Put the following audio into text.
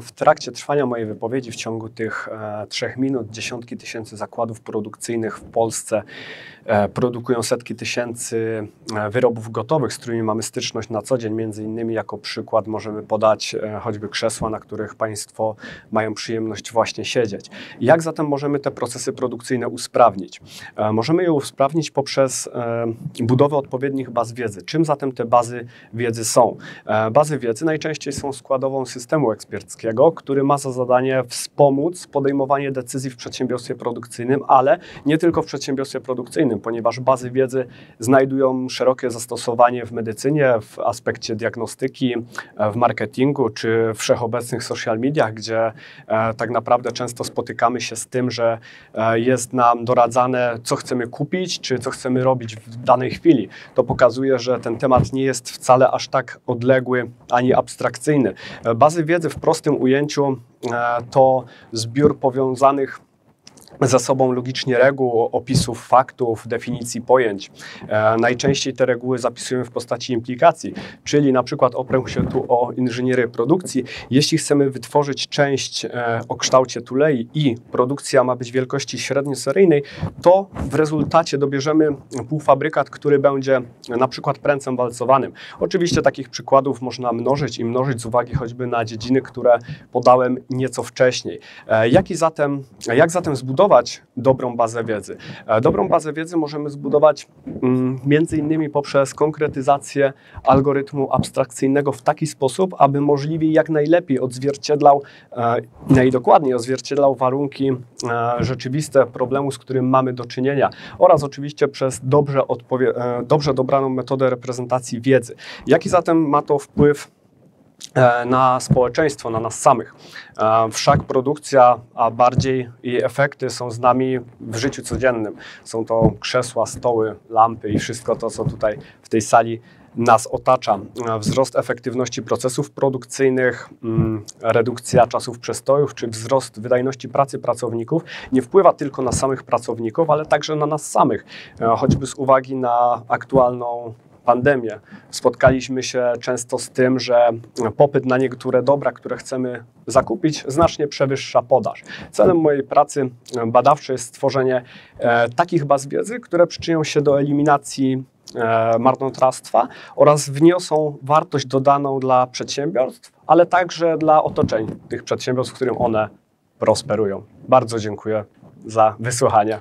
W trakcie trwania mojej wypowiedzi w ciągu tych 3 minut dziesiątki tysięcy zakładów produkcyjnych w Polsce produkują setki tysięcy wyrobów gotowych, z którymi mamy styczność na co dzień. Między innymi jako przykład możemy podać choćby krzesła, na których Państwo mają przyjemność właśnie siedzieć. Jak zatem możemy te procesy produkcyjne usprawnić? Możemy je usprawnić poprzez budowę odpowiednich baz wiedzy. Czym zatem te bazy wiedzy są? Bazy wiedzy najczęściej są składową systemu eksperckiego, który ma za zadanie wspomóc podejmowanie decyzji w przedsiębiorstwie produkcyjnym, ale nie tylko w przedsiębiorstwie produkcyjnym, ponieważ bazy wiedzy znajdują szerokie zastosowanie w medycynie, w aspekcie diagnostyki, w marketingu czy wszechobecnych social mediach, gdzie tak naprawdę często spotykamy się z tym, że jest nam doradzane, co chcemy kupić, czy co chcemy robić w danej chwili. To pokazuje, że ten temat nie jest wcale aż tak odległy ani abstrakcyjny. Bazy wiedzy w prostym ujęciu to zbiór powiązanych ze sobą logicznie reguł, opisów faktów, definicji pojęć. Najczęściej te reguły zapisujemy w postaci implikacji, czyli na przykład oprę się tu o inżynierię produkcji. Jeśli chcemy wytworzyć część o kształcie tulei i produkcja ma być wielkości średnioseryjnej, to w rezultacie dobierzemy półfabrykat, który będzie na przykład pręcem walcowanym. Oczywiście takich przykładów można mnożyć i mnożyć z uwagi choćby na dziedziny, które podałem nieco wcześniej. Jak zatem zbudować dobrą bazę wiedzy? Dobrą bazę wiedzy możemy zbudować między innymi poprzez konkretyzację algorytmu abstrakcyjnego w taki sposób, aby możliwie jak najlepiej odzwierciedlał, najdokładniej odzwierciedlał warunki rzeczywiste problemu, z którym mamy do czynienia, oraz oczywiście przez dobrze dobraną metodę reprezentacji wiedzy. Jaki zatem ma to wpływ na społeczeństwo, na nas samych? Wszak produkcja, a bardziej jej efekty są z nami w życiu codziennym. Są to krzesła, stoły, lampy i wszystko to, co tutaj w tej sali nas otacza. Wzrost efektywności procesów produkcyjnych, redukcja czasów przestojów czy wzrost wydajności pracy pracowników nie wpływa tylko na samych pracowników, ale także na nas samych. Choćby z uwagi na aktualną pandemię spotkaliśmy się często z tym, że popyt na niektóre dobra, które chcemy zakupić, znacznie przewyższa podaż. Celem mojej pracy badawczej jest stworzenie takich baz wiedzy, które przyczynią się do eliminacji marnotrawstwa oraz wniosą wartość dodaną dla przedsiębiorstw, ale także dla otoczeń tych przedsiębiorstw, w którym one prosperują. Bardzo dziękuję za wysłuchanie.